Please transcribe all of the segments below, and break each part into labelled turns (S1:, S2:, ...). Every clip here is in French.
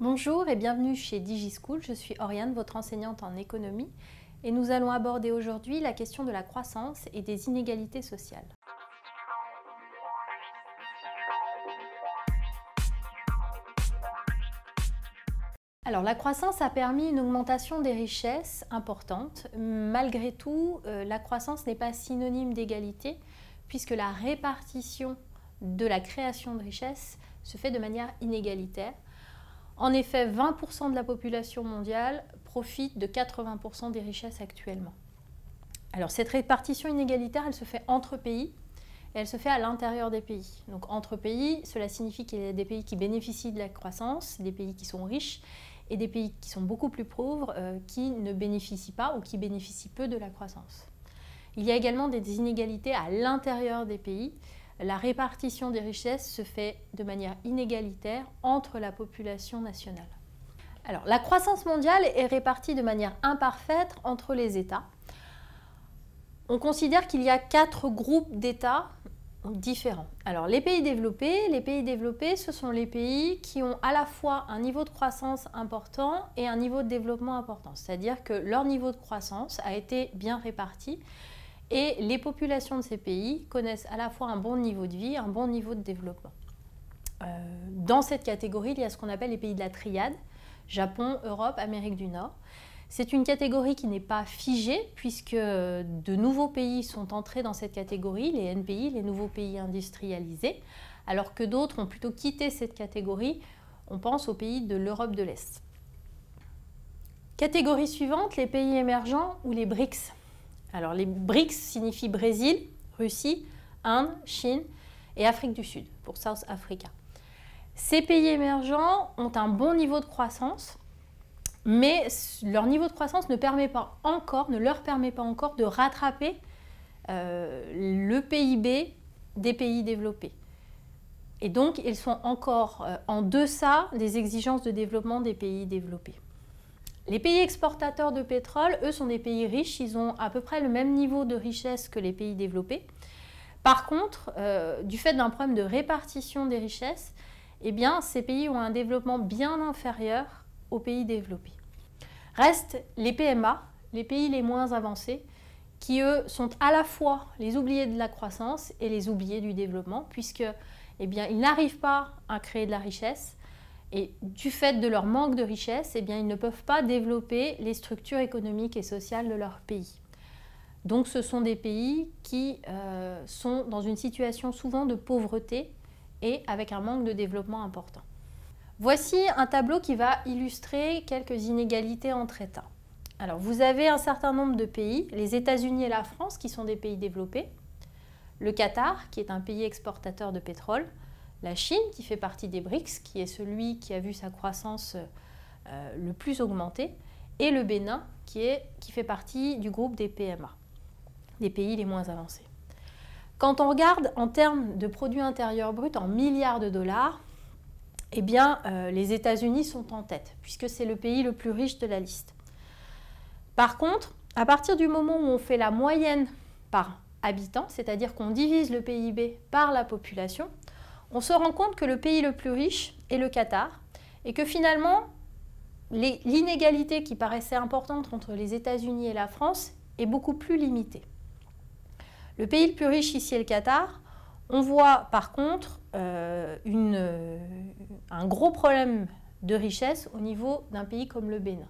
S1: Bonjour et bienvenue chez DigiSchool, je suis Oriane, votre enseignante en économie et nous allons aborder aujourd'hui la question de la croissance et des inégalités sociales. Alors la croissance a permis une augmentation des richesses importante. Malgré tout, la croissance n'est pas synonyme d'égalité puisque la répartition de la création de richesses se fait de manière inégalitaire. En effet, 20% de la population mondiale profite de 80% des richesses actuellement. Alors cette répartition inégalitaire, elle se fait entre pays et elle se fait à l'intérieur des pays. Donc entre pays, cela signifie qu'il y a des pays qui bénéficient de la croissance, des pays qui sont riches et des pays qui sont beaucoup plus pauvres qui ne bénéficient pas ou qui bénéficient peu de la croissance. Il y a également des inégalités à l'intérieur des pays. La répartition des richesses se fait de manière inégalitaire entre la population nationale. Alors, la croissance mondiale est répartie de manière imparfaite entre les États. On considère qu'il y a 4 groupes d'États différents. Alors, les pays développés, ce sont les pays qui ont à la fois un niveau de croissance important et un niveau de développement important. C'est-à-dire que leur niveau de croissance a été bien réparti. Et les populations de ces pays connaissent à la fois un bon niveau de vie, un bon niveau de développement. Dans cette catégorie, il y a ce qu'on appelle les pays de la triade, Japon, Europe, Amérique du Nord. C'est une catégorie qui n'est pas figée puisque de nouveaux pays sont entrés dans cette catégorie, les NPI, les nouveaux pays industrialisés, alors que d'autres ont plutôt quitté cette catégorie. On pense aux pays de l'Europe de l'Est. Catégorie suivante, les pays émergents ou les BRICS. Alors les BRICS signifient Brésil, Russie, Inde, Chine et Afrique du Sud, pour South Africa. Ces pays émergents ont un bon niveau de croissance, mais leur niveau de croissance ne leur permet pas encore de rattraper le PIB des pays développés. Et donc ils sont encore en deçà des exigences de développement des pays développés. Les pays exportateurs de pétrole, eux, sont des pays riches, ils ont à peu près le même niveau de richesse que les pays développés. Par contre, du fait d'un problème de répartition des richesses, eh bien, ces pays ont un développement bien inférieur aux pays développés. Restent les PMA, les pays les moins avancés, qui eux sont à la fois les oubliés de la croissance et les oubliés du développement, puisque eh bien, ils n'arrivent pas à créer de la richesse. Et du fait de leur manque de richesse, eh bien, ils ne peuvent pas développer les structures économiques et sociales de leur pays. Donc ce sont des pays qui sont dans une situation souvent de pauvreté et avec un manque de développement important. Voici un tableau qui va illustrer quelques inégalités entre États. Alors vous avez un certain nombre de pays, les États-Unis et la France qui sont des pays développés, le Qatar qui est un pays exportateur de pétrole, la Chine, qui fait partie des BRICS, qui est celui qui a vu sa croissance le plus augmenter, et le Bénin, qui fait partie du groupe des PMA, des pays les moins avancés. Quand on regarde en termes de produit intérieur brut en milliards de dollars, eh bien, les États-Unis sont en tête, puisque c'est le pays le plus riche de la liste. Par contre, à partir du moment où on fait la moyenne par habitant, c'est-à-dire qu'on divise le PIB par la population, on se rend compte que le pays le plus riche est le Qatar et que finalement, l'inégalité qui paraissait importante entre les États-Unis et la France est beaucoup plus limitée. Le pays le plus riche ici est le Qatar. On voit par contre un gros problème de richesse au niveau d'un pays comme le Bénin.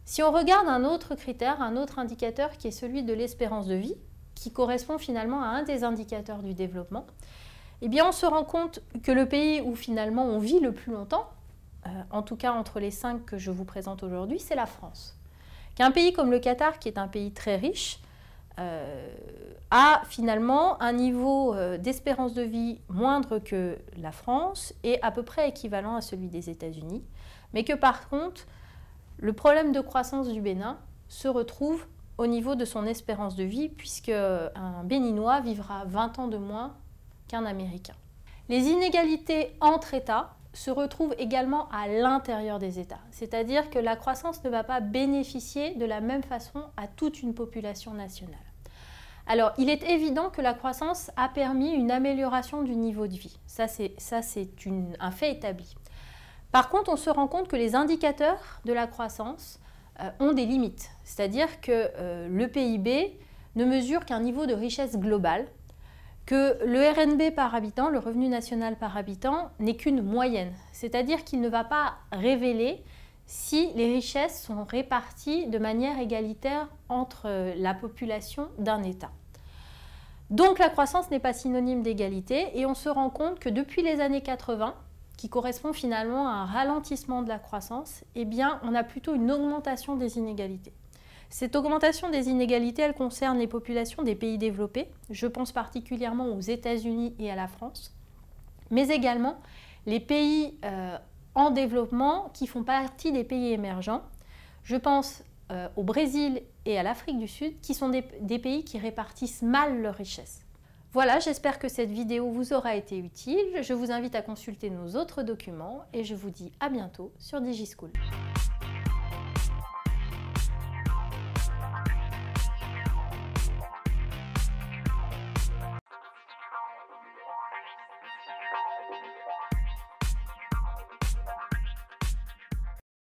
S1: Si on regarde un autre critère, un autre indicateur qui est celui de l'espérance de vie, qui correspond finalement à un des indicateurs du développement, eh bien, on se rend compte que le pays où finalement on vit le plus longtemps, en tout cas entre les 5 que je vous présente aujourd'hui, c'est la France. Qu'un pays comme le Qatar, qui est un pays très riche, a finalement un niveau d'espérance de vie moindre que la France et à peu près équivalent à celui des États-Unis, mais que par contre, le problème de croissance du Bénin se retrouve au niveau de son espérance de vie, puisque un Béninois vivra 20 ans de moins qu'un Américain. Les inégalités entre États se retrouvent également à l'intérieur des États, c'est-à-dire que la croissance ne va pas bénéficier de la même façon à toute une population nationale. Alors, il est évident que la croissance a permis une amélioration du niveau de vie. Ça, c'est un fait établi. Par contre, on se rend compte que les indicateurs de la croissance ont des limites. C'est-à-dire que le PIB ne mesure qu'un niveau de richesse globale, que le RNB par habitant, le revenu national par habitant, n'est qu'une moyenne. C'est-à-dire qu'il ne va pas révéler si les richesses sont réparties de manière égalitaire entre la population d'un État. Donc la croissance n'est pas synonyme d'égalité et on se rend compte que depuis les années 80, qui correspond finalement à un ralentissement de la croissance, eh bien, on a plutôt une augmentation des inégalités. Cette augmentation des inégalités, elle concerne les populations des pays développés, je pense particulièrement aux États-Unis et à la France, mais également les pays en développement qui font partie des pays émergents. Je pense au Brésil et à l'Afrique du Sud, qui sont des pays qui répartissent mal leurs richesses. Voilà, j'espère que cette vidéo vous aura été utile. Je vous invite à consulter nos autres documents et je vous dis à bientôt sur DigiSchool.